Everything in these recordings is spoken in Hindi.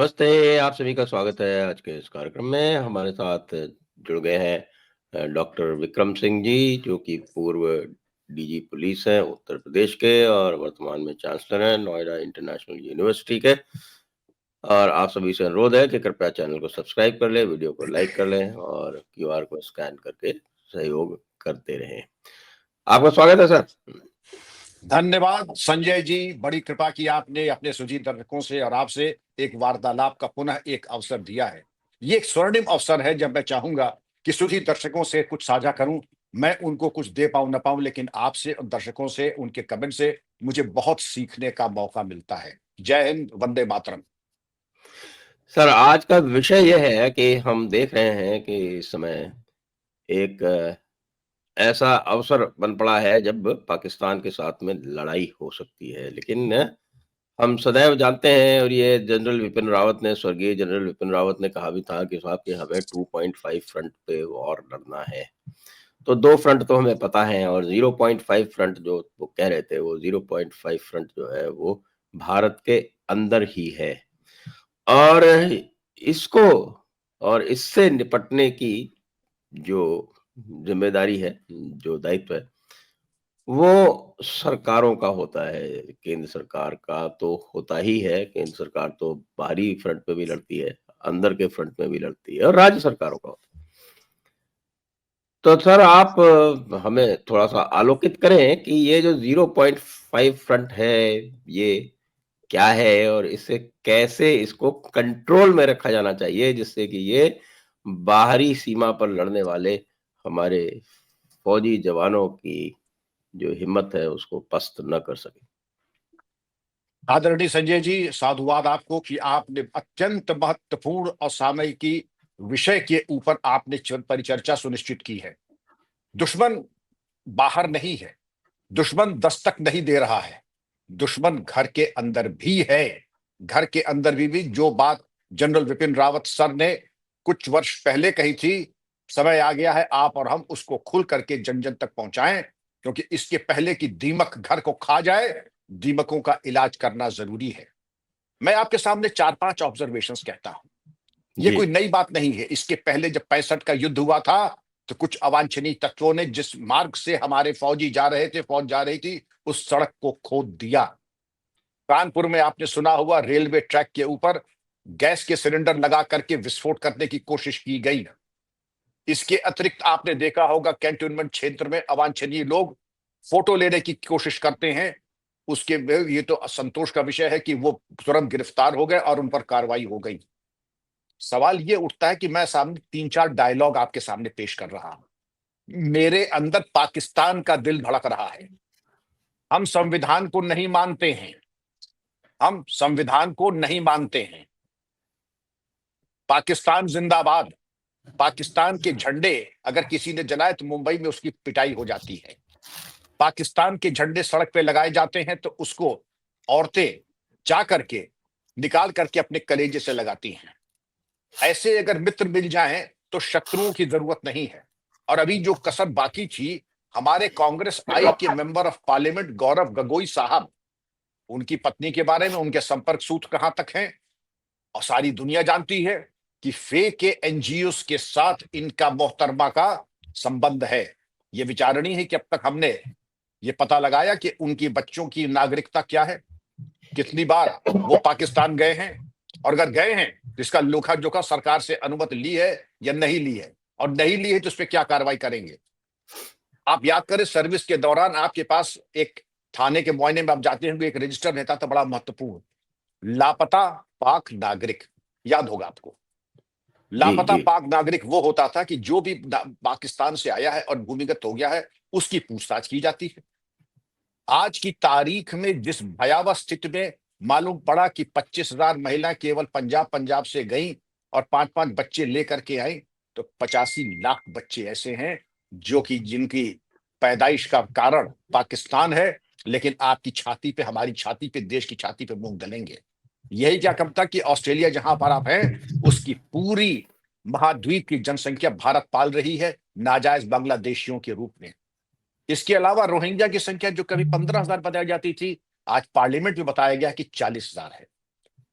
नमस्ते, आप सभी का स्वागत है आज के इस कार्यक्रम में। हमारे साथ जुड़ गए हैं डॉक्टर विक्रम सिंह जी, जो कि पूर्व डीजी पुलिस हैं उत्तर प्रदेश के और वर्तमान में चांसलर हैं नोएडा इंटरनेशनल यूनिवर्सिटी के। और आप सभी से अनुरोध है कि कृपया चैनल को सब्सक्राइब कर लें, वीडियो को लाइक कर लें और क्यूआर को स्कैन करके सहयोग करते रहें। आपका स्वागत है सर। धन्यवाद संजय जी, बड़ी कृपा की आपने अपने सुजी दर्शकों से और आपसे एक वार्तालाप का पुनः एक अवसर दिया है। ये एक स्वर्णिम अवसर है जब मैं चाहूंगा कि सुधी दर्शकों से कुछ साझा करूं। मैं उनको कुछ दे पाऊं न पाऊं, लेकिन आपसे और दर्शकों से उनके कमेंट से मुझे बहुत सीखने का मौका मिलता है। जय हिंद, वंदे मातरम। सर, आज का विषय यह है कि हम देख रहे हैं कि इस समय एक ऐसा अवसर बन पड़ा है जब पाकिस्तान के साथ में लड़ाई हो सकती है। लेकिन हम सदैव जानते हैं और ये जनरल विपिन रावत ने स्वर्गीय जनरल विपिन रावत ने कहा भी था कि साहब कि हमें 2.5 फ्रंट पे वॉर लड़ना है। तो 2 फ्रंट तो हमें पता है और 0.5 फ्रंट जो वो कह रहे थे, वो 0.5 फ्रंट जो है वो भारत के अंदर ही है। और इसको और इससे निपटने की जो ज़िम्मेदारी है, जो दायित्व है, वो सरकारों का होता है। केंद्र सरकार का तो होता ही है, केंद्र सरकार तो बाहरी फ्रंट पे भी लड़ती है, अंदर के फ्रंट में भी लड़ती है और राज्य सरकारों का होता है। तो सर आप हमें थोड़ा-सा आलोकित करें कि ये जो 0.5 फ्रंट है, ये क्या है और इससे कैसे इसको कंट्रोल में रखा जाना चाहिए जिससे कि ये बाहरी सीमा पर लड़ने वाले हमारे फौजी जवानों की जो हिम्मत है उसको पस्त न कर सके। आदरणीय संजय जी, साधुवाद आपको कि आपने अत्यंत महत्वपूर्ण और सामयिकी विषय के ऊपर आपने परिचर्चा सुनिश्चित की है। दुश्मन बाहर नहीं है, दुश्मन दस्तक नहीं दे रहा है, दुश्मन घर के अंदर भी है। घर के अंदर भी जो बात जनरल विपिन रावत सर ने कुछ वर्ष पहले कही थी, समय आ गया है आप और हम उसको खुल करके जन जन तक पहुंचाएं, क्योंकि इसके पहले कि दीमक घर को खा जाए, दीमकों का इलाज करना जरूरी है। मैं आपके सामने 4-5 ऑब्जर्वेशंस कहता हूं। ये जी। कोई नई बात नहीं है। इसके पहले जब 65 का युद्ध हुआ था, तो कुछ अवांछनीय तत्वों ने जिस मार्ग से हमारे फौजी जा रहे थे, फौज जा रही थी, उस सड़क को खोद दिया। कानपुर में आपने सुना हुआ, रेलवे ट्रैक के ऊपर गैस के सिलेंडर लगा करके विस्फोट करने की कोशिश की गई। इसके अतिरिक्त आपने देखा होगा कैंटोनमेंट क्षेत्र में अवांछनीय लोग फोटो लेने की कोशिश करते हैं। उसके ये तो असंतोष का विषय है कि वो तुरंत गिरफ्तार हो गए और उन पर कार्रवाई हो गई। सवाल ये उठता है कि मैं सामने 3-4 डायलॉग आपके सामने पेश कर रहा हूं। मेरे अंदर पाकिस्तान का दिल धड़क रहा है। हम संविधान को नहीं मानते हैं, हम संविधान को नहीं मानते हैं। पाकिस्तान जिंदाबाद। पाकिस्तान के झंडे अगर किसी ने जलाए तो मुंबई में उसकी पिटाई हो जाती है। पाकिस्तान के झंडे सड़क पे लगाए जाते हैं तो उसको औरतें जा करके निकाल करके अपने कलेजे से लगाती हैं। ऐसे अगर मित्र मिल जाएं तो शत्रुओं की जरूरत नहीं है। और अभी जो कसर बाकी थी, हमारे कांग्रेस आई के मेंबर ऑफ पार्लियामेंट गौरव गगोई साहब, उनकी पत्नी के बारे में उनके संपर्क सूत्र कहां तक हैं, और सारी दुनिया जानती है कि फेक के एनजीओ के साथ इनका मोहतरमा का संबंध है। यह विचारणीय है कि अब तक हमने ये पता लगाया कि उनकी बच्चों की नागरिकता क्या है, कितनी बार वो पाकिस्तान गए हैं, और अगर गए हैं तो इसका लेखा जोखा सरकार से अनुमति ली है या नहीं ली है, और नहीं ली है तो उस पर क्या कार्रवाई करेंगे। आप याद करें, सर्विस के दौरान आपके पास एक थाने के मुआयने में आप जाते हैं, एक रजिस्टर रहता था बड़ा महत्वपूर्ण, लापता पाक नागरिक। याद होगा आपको। जी, लापता जी। पाक नागरिक वो होता था कि जो भी पाकिस्तान से आया है और भूमिगत हो गया है, उसकी पूछताछ की जाती है। आज की तारीख में जिस भयावह स्थिति में मालूम पड़ा कि 25,000 महिलाएं केवल पंजाब से गईं और 5-5 बच्चे लेकर के आई, तो 85 लाख बच्चे ऐसे हैं जो कि जिनकी पैदाइश का कारण पाकिस्तान है, लेकिन आपकी छाती पे, हमारी छाती पे, देश की छाती पे मूंग दलेंगे। यही क्या कम था कि ऑस्ट्रेलिया जहां पर आप हैं, उसकी पूरी महाद्वीप की जनसंख्या भारत पाल रही है नाजायज बांग्लादेशियों के रूप में। इसके अलावा रोहिंग्या की संख्या जो कभी 15,000 बताई जाती थी, आज पार्लियामेंट में बताया गया कि 40,000 है।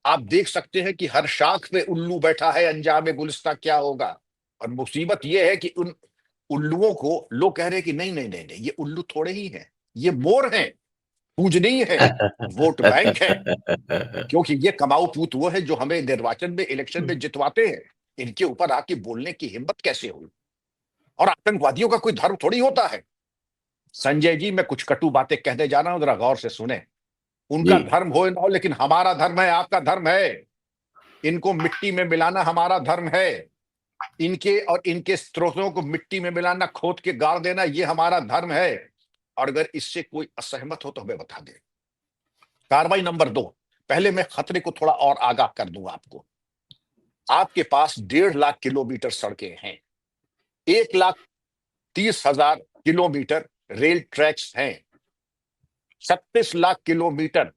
आप देख सकते हैं कि हर शाख पे उल्लू बैठा है, अंजाम गुलिस्ता क्या होगा। और मुसीबत यह है कि उन उल्लुओं को लोग कह रहे हैं कि नहीं नहीं नहीं नहीं, ये उल्लू थोड़े ही हैं, ये मोर हैं, पूजनीय है, वोट बैंक है। क्योंकि ये कमाऊ पूत वो है जो हमें निर्वाचन में, इलेक्शन में जितवाते हैं। इनके ऊपर आके बोलने की हिम्मत कैसे हुई? और आतंकवादियों का कोई धर्म थोड़ी होता है। संजय जी, मैं कुछ कटु बातें कहने जा रहा हूं, जरा गौर से सुने। जी। उनका धर्म हो ना हो, लेकिन हमारा धर्म है, आपका धर्म है। इनको मिट्टी में मिलाना हमारा धर्म है। इनके और इनके स्त्रोतों को मिट्टी में मिलाना, खोद के गाड़ देना, ये हमारा धर्म है। और अगर इससे कोई असहमत हो तो हमें बता दे। कार्रवाई नंबर 2, पहले मैं खतरे को थोड़ा और आगाह कर दूंगा आपको। आपके पास 1.5 लाख किलोमीटर सड़कें हैं, 1,30,000 किलोमीटर रेल ट्रैक्स हैं, 36 लाख किलोमीटर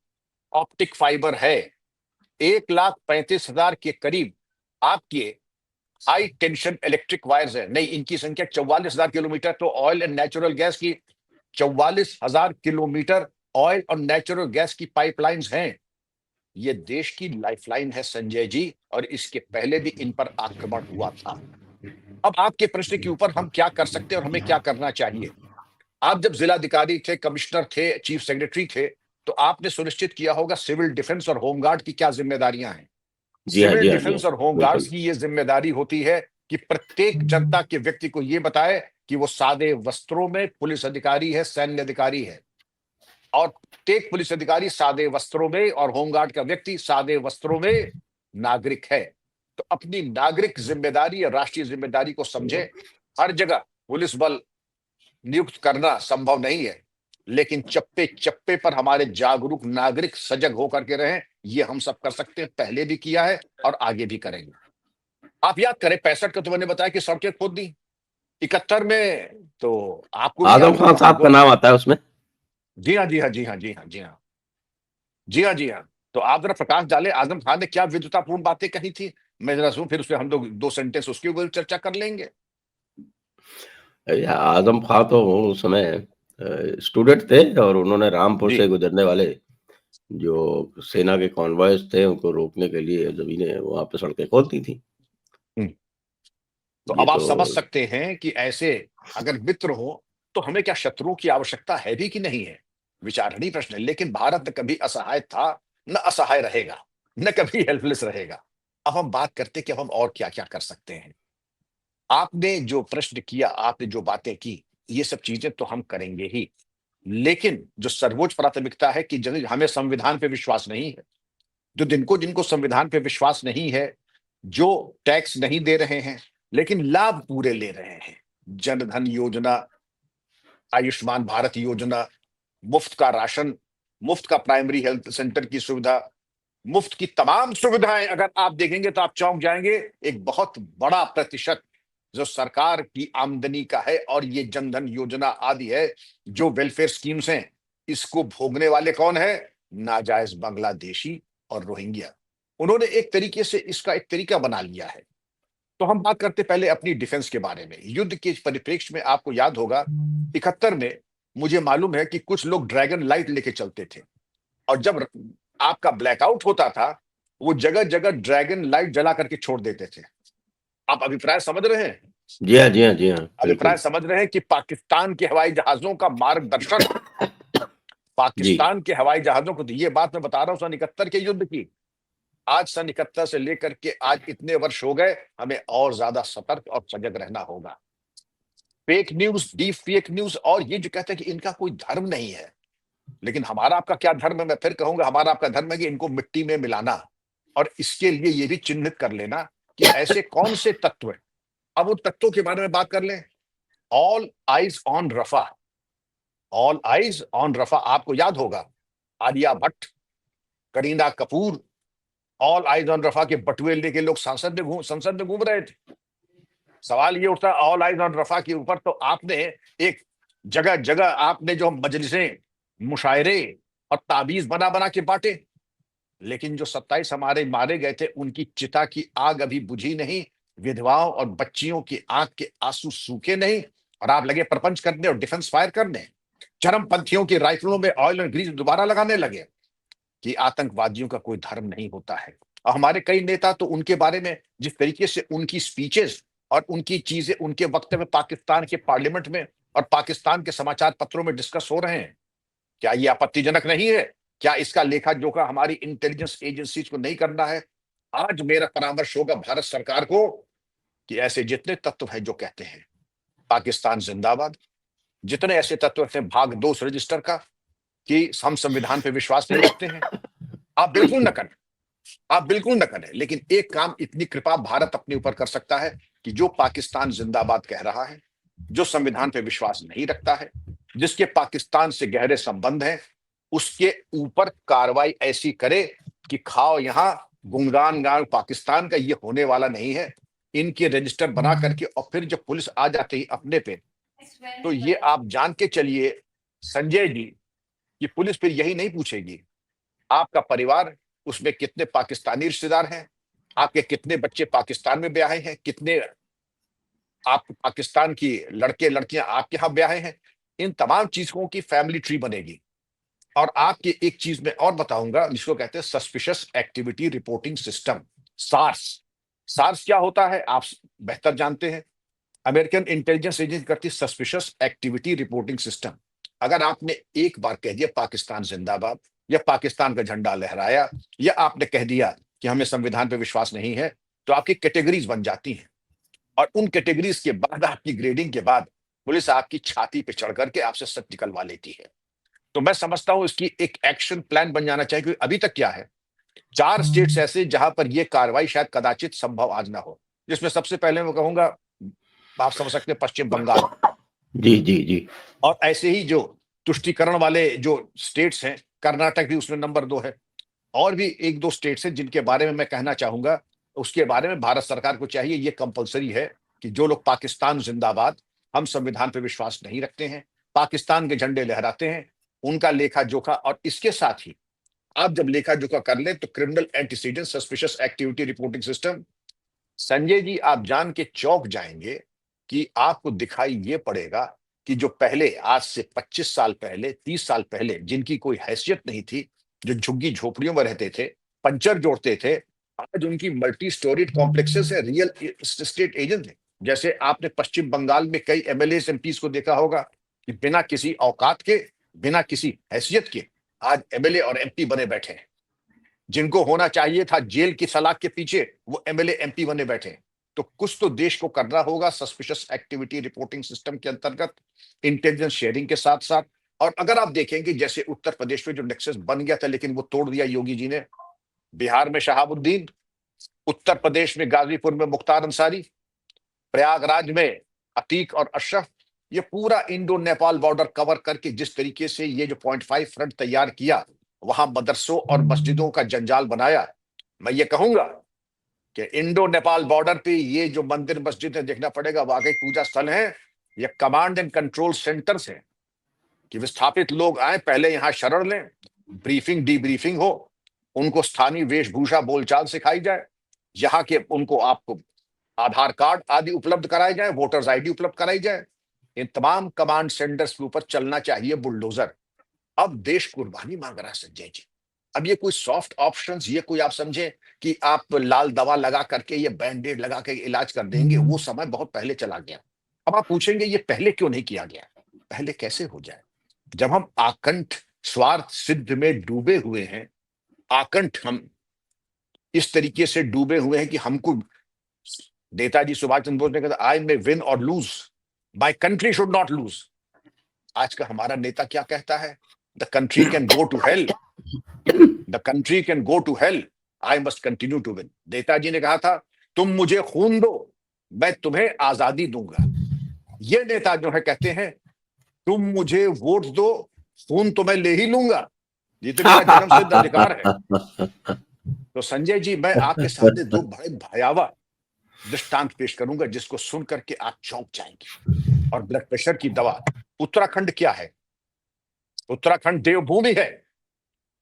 ऑप्टिक फाइबर है, 1,35,000 के करीब आपके हाई टेंशन इलेक्ट्रिक वायर्स है। नहीं, इनकी संख्या 44,000 किलोमीटर। तो ऑयल एंड नेचुरल गैस की 44,000 किलोमीटर ऑयल और नेचुरल गैस की पाइपलाइंस हैं। ये देश की लाइफलाइन है संजय जी, और इसके पहले भी इन पर आक्रमण हुआ था। अब आपके प्रश्न के ऊपर हम क्या कर सकते हैं और हमें क्या करना चाहिए। आप जब जिलाधिकारी थे, कमिश्नर थे, चीफ सेक्रेटरी थे, तो आपने सुनिश्चित किया होगा सिविल डिफेंस और होमगार्ड की क्या जिम्मेदारियां हैं। जी हाँ, सिविल जी हाँ, जी हाँ। डिफेंस और होमगार्ड्स बिल्कुल। की यह जिम्मेदारी होती है कि प्रत्येक जनता के व्यक्ति को यह बताए कि वो सादे वस्त्रों में पुलिस अधिकारी है, सैन्य अधिकारी है। और प्रत्येक पुलिस अधिकारी सादे वस्त्रों में और होमगार्ड का व्यक्ति सादे वस्त्रों में नागरिक है। तो अपनी नागरिक जिम्मेदारी या राष्ट्रीय जिम्मेदारी को समझे। हर जगह पुलिस बल नियुक्त करना संभव नहीं है, लेकिन चप्पे चप्पे पर हमारे जागरूक नागरिक सजग होकर के रहें, ये हम सब कर सकते हैं, पहले भी किया है और आगे भी करेंगे। आप याद करें 65 का तो मैंने बताया कि सड़कें खोद दी। 71 में तो आपको भी आजम याद खान होगा, साहब का नाम आता है उसमें। जी हाँ जी हाँ जी हाँ जी हाँ जी हाँ जी हाँ जी हाँ। तो आप जरा प्रकाश डालें, आजम खान ने क्या विद्वतापूर्ण बातें कही थी। मैं जरा सुन, फिर उसमें हम लोग 2 सेंटेंस उसके ऊपर चर्चा कर लेंगे। आजम खान तो उस समय स्टूडेंट थे और उन्होंने रामपुर जी। से गुजरने वाले जो सेना के कॉन्वॉयज थे उनको रोकने के लिए जमीनें वहां पे सड़कें खोद दी थी। हम्म। तो ये अब आप तो समझ सकते हैं कि ऐसे अगर मित्र हो तो हमें क्या शत्रुओं की आवश्यकता है भी कि नहीं है। विचारणीय प्रश्न है। लेकिन भारत न कभी असहाय था, न असहाय रहेगा, न कभी हेल्पलेस रहेगा। अब हम बात करते हैं कि अब हम और क्या क्या कर सकते हैं। आपने जो प्रश्न किया, आपने जो बातें की, ये सब चीजें तो हम करेंगे ही। लेकिन जो सर्वोच्च प्राथमिकता है कि हमें संविधान पे विश्वास नहीं है, जो जिनको जिनको संविधान पे विश्वास नहीं है, जो टैक्स नहीं दे रहे हैं लेकिन लाभ पूरे ले रहे हैं, जनधन योजना, आयुष्मान भारत योजना, मुफ्त का राशन, मुफ्त का प्राइमरी हेल्थ सेंटर की सुविधा, मुफ्त की तमाम सुविधाएं अगर आप देखेंगे तो आप चौंक जाएंगे। एक बहुत बड़ा प्रतिशत जो सरकार की आमदनी का है, और ये जनधन योजना आदि है, जो वेलफेयर स्कीम्स हैं, इसको भोगने वाले कौन है? नाजायज बांग्लादेशी और रोहिंग्या। उन्होंने एक तरीके से इसका एक तरीका बना लिया है। तो हम बात करते पहले अपनी डिफेंस के बारे में। युद्ध के परिप्रेक्ष्य में आपको याद होगा 71 में मुझे मालूम है कि कुछ लोग ड्रैगन लाइट लेके चलते थे, और जब आपका ब्लैकआउट होता था, वो जगह जगह ड्रैगन लाइट जला करके छोड़ देते थे। आप अभिप्राय समझ रहे हैं? जी हाँ, जी हाँ, जी हाँ, अभिप्राय बिल्कुल। समझ रहे हैं कि पाकिस्तान के हवाई जहाजों का मार्गदर्शन, जी। पाकिस्तान के हवाई जहाजों को, तो ये बात मैं बता रहा हूं सन 71 के युद्ध की। आज सन 71 से लेकर के आज इतने वर्ष हो गए, हमें और ज्यादा सतर्क और सजग रहना होगा। Fake news, deep fake news, और ये जो कहते हैं कि इनका कोई धर्म नहीं है, लेकिन हमारा आपका क्या धर्म है? मैं फिर कहूंगा, हमारा आपका धर्म है कि इनको मिट्टी में मिलाना। और इसके लिए ये भी चिन्हित कर लेना कि ऐसे कौन से तत्व हैं। अब उन तत्वों के बारे में बात कर लें। All eyes on Rafah, all eyes on Rafah, आपको याद होगा Alia Bhatt, Kareena Kapoor, all eyes on Rafah के बटुए लेके लोग संसद में घूम रहे थे। सवाल ये उठता, ऑल आइज ऑन रफा के ऊपर तो आपने एक जगह जगह आपने जो मजलिसें, मुशायरे और ताबीज बना बना के बांटे, लेकिन जो 27 हमारे मारे गए थे, उनकी चिता की आग अभी बुझी नहीं, विधवाओं और बच्चियों की आंख के आंसू सूखे नहीं, और आप लगे प्रपंच करने और डिफेंस फायर करने। चरमपंथियों की राइफलों में ऑयल और ग्रीस दोबारा लगाने लगे। कि आतंकवादियों का कोई धर्म नहीं होता है। और हमारे कई नेता तो उनके बारे में जिस तरीके से उनकी स्पीचेस और उनकी चीजें उनके वक्तव्य पाकिस्तान के पार्लियामेंट में और पाकिस्तान के समाचार पत्रों में डिस्कस हो रहे हैं, क्या ये आपत्तिजनक नहीं है? क्या इसका लेखा जोखा हमारी इंटेलिजेंस एजेंसीज को नहीं करना है? आज मेरा परामर्श होगा भारत सरकार को कि ऐसे जितने तत्व हैं जो कहते हैं पाकिस्तान जिंदाबाद, जितने ऐसे तत्व हैं भाग 2 रजिस्टर का कि हम संविधान पे विश्वास नहीं रखते हैं, आप बिल्कुल न करें, आप बिल्कुल न करें। लेकिन एक काम इतनी कृपा भारत अपने ऊपर कर सकता है कि जो पाकिस्तान जिंदाबाद कह रहा है, जो संविधान पे विश्वास नहीं रखता है, जिसके पाकिस्तान से गहरे संबंध हैं, उसके ऊपर कार्रवाई ऐसी करे कि खाओ यहां गुणगान गाओ पाकिस्तान का, ये होने वाला नहीं है। इनके रजिस्टर बना करके और फिर जब पुलिस आ जाती है अपने पे, तो ये आप जान के चलिए संजय जी कि पुलिस फिर यही नहीं पूछेगी आपका परिवार उसमें कितने पाकिस्तानी रिश्तेदार हैं, आपके कितने बच्चे पाकिस्तान में ब्याहे हैं, कितने आप पाकिस्तान की लड़के लड़कियां आपके यहाँ ब्याहे हैं। इन तमाम चीजों की फैमिली ट्री बनेगी। और आपकी एक चीज मैं और बताऊंगा जिसको कहते हैं suspicious activity reporting system, SARS. SARS क्या होता है आप बेहतर जानते हैं। अमेरिकन इंटेलिजेंस एजेंसी करती सस्पिशियस एक्टिविटी रिपोर्टिंग सिस्टम। अगर आपने एक बार कह दिया पाकिस्तान जिंदाबाद या पाकिस्तान का झंडा लहराया या आपने कह दिया कि हमें संविधान पर विश्वास नहीं है, तो आपकी कैटेगरीज बन जाती हैं। और उन कैटेगरीज के बाद आपकी ग्रेडिंग के बाद पुलिस आपकी छाती पे चढ़ करके आपसे सच निकलवा लेती है। तो मैं समझता हूं इसकी एक एक्शन प्लान बन जाना चाहिए, क्योंकि अभी तक क्या है 4 स्टेट्स ऐसे जहां पर यह कार्रवाई शायद कदाचित संभव आज ना हो, जिसमें सबसे पहले मैं कहूंगा आप समझ सकते हैं पश्चिम बंगाल। जी जी जी। और ऐसे ही जो तुष्टिकरण वाले जो स्टेट्स हैं, कर्नाटक भी उसमें नंबर 2 है। और भी 1-2 स्टेट्स हैं जिनके बारे में मैं कहना चाहूंगा, उसके बारे में भारत सरकार को चाहिए, ये कंपलसरी है कि जो लोग पाकिस्तान जिंदाबाद, हम संविधान पर विश्वास नहीं रखते हैं, पाकिस्तान के झंडे लहराते हैं, उनका लेखा जोखा। और इसके साथ ही आप जब लेखा जोखा कर ले तो criminal antecedent suspicious activity reporting system, Sanjay ji आप जान के चौंक जाएंगे कि आपको दिखाई ये पड़ेगा कि जो पहले आज से 25 साल पहले 30 साल पहले जिनकी कोई हैसियत नहीं थी, जो झुग्गी झोपड़ियों में रहते थे, पंचर जोड़ते थे, आज उनकी मल्टी स्टोरीड कॉम्प्लेक्सेस है, रियल एस्टेट एजेंट है। जैसे आपने पश्चिम बंगाल में कई एमएलए एमपीज को देखा होगा कि बिना किसी औकात के, बिना किसी हैसियत के आज एमएलए और एमपी बने बैठे हैं। जिनको होना चाहिए था जेल की सलाख के पीछे, वो एमएलए एमपी बने बैठे हैं। तो कुछ तो देश को करना होगा सस्पिशियस एक्टिविटी रिपोर्टिंग सिस्टम के अंतर्गत, इंटेलिजेंस शेयरिंग के साथ साथ। और अगर आप देखेंगे जैसे उत्तर प्रदेश में जो नेक्सस बन गया था लेकिन वो तोड़ दिया योगी जी ने, बिहार में शहाबुद्दीन, उत्तर प्रदेश में गाजीपुर में मुख्तार अंसारी, प्रयागराज में अतीक और अशरफ, ये पूरा इंडो नेपाल बॉर्डर कवर करके जिस तरीके से ये जो 0.5 फ्रंट तैयार किया, वहां मदरसों और मस्जिदों का जंजाल बनाया। मैं ये कहूंगा कि इंडो नेपाल बॉर्डर पे ये जो मंदिर मस्जिद है देखना पड़ेगा वाकई पूजा स्थल है या कमांड एंड कंट्रोल सेंटर्स हैं, कि विस्थापित लोग आए पहले यहाँ शरण लें, ब्रीफिंग डीब्रीफिंग हो, उनको स्थानीय वेशभूषा बोलचाल सिखाई जाए, यहाँ के उनको आपको आधार कार्ड आदि उपलब्ध कराए जाए, वोटर्स आईडी उपलब्ध कराई जाए। इन तमाम कमांड सेंटर्स के ऊपर चलना चाहिए बुलडोजर। अब देश कुर्बानी मांग रहा है संजय जी। अब ये कोई सॉफ्ट ऑप्शंस, ये कोई आप समझे कि आप लाल दवा लगा करके ये बैंडेड लगा के इलाज कर देंगे, वो समय बहुत पहले चला गया। अब आप पूछेंगे ये पहले क्यों नहीं किया गया? पहले कैसे हो जाए जब हम आकंठ स्वार्थ सिद्ध में डूबे हुए हैं, आकंठ हम इस तरीके से डूबे हुए हैं कि हमको नेताजी सुभाष चंद्र बोस ने कहा आई मे विन और lose, my country should not lose. आज का हमारा नेता क्या कहता है? The country can go to hell, the country can go to hell, I must continue to win. Netaji ने कहा था तुम मुझे खून दो, मैं तुम्हें आजादी दूंगा। ये नेता जो है कहते हैं तुम मुझे वोट दो, खून तो मैं ले ही लूंगा, ये तो मेरा जन्मसिद्ध अधिकार है। तो संजय जी मैं आपके सामने 2 बड़े भयावह दृष्टांत पेश करूंगा जिसको सुन करके आप चौंक जाएंगे। और ब्लड प्रेशर की दवा, उत्तराखंड क्या है? उत्तराखंड देवभूमि है।